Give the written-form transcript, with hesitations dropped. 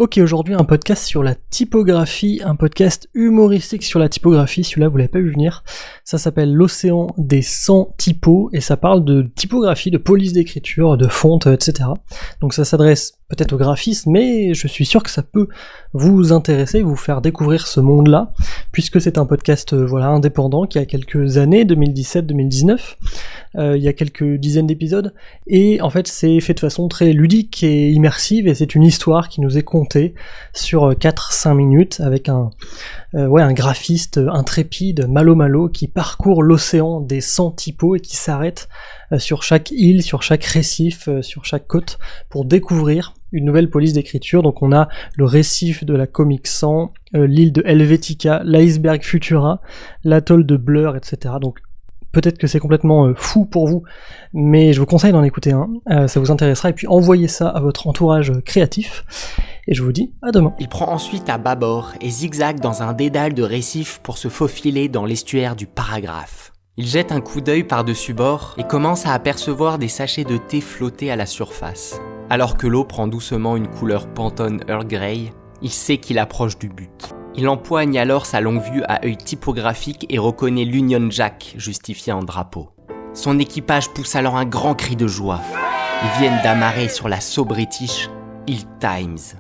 Ok, aujourd'hui un podcast sur la typographie, un podcast humoristique sur la typographie, celui-là vous l'avez pas vu venir. Ça s'appelle l'océan des 100 typos et ça parle de typographie, de police d'écriture, de fonte, etc. Donc ça s'adresse peut-être aux graphistes, mais je suis sûr que ça peut vous intéresser, vous faire découvrir ce monde-là, puisque c'est un podcast indépendant qui a quelques années, 2017-2019, il y a quelques dizaines d'épisodes, et en fait c'est fait de façon très ludique et immersive, et c'est une histoire qui nous est contée sur 4-5 minutes avec un graphiste intrépide, Malo, qui parcourt l'océan des 100 typos et qui s'arrête sur chaque île, sur chaque récif, sur chaque côte pour découvrir une nouvelle police d'écriture. Donc on a le récif de la Comic 100, l'île de Helvetica, l'iceberg Futura, l'atoll de Blur, etc. Donc peut-être que c'est complètement fou pour vous, mais je vous conseille d'en écouter un, ça vous intéressera, et puis envoyez ça à votre entourage créatif, et je vous dis à demain. Il prend ensuite à bâbord et zigzague dans un dédale de récifs pour se faufiler dans l'estuaire du Paragraphe. Il jette un coup d'œil par-dessus bord et commence à apercevoir des sachets de thé flotter à la surface. Alors que l'eau prend doucement une couleur Pantone Earl Grey, il sait qu'il approche du but. Il empoigne alors sa longue vue à œil typographique et reconnaît l'Union Jack justifié en drapeau. Son équipage pousse alors un grand cri de joie. Ils viennent d'amarrer sur la So British Hill Times.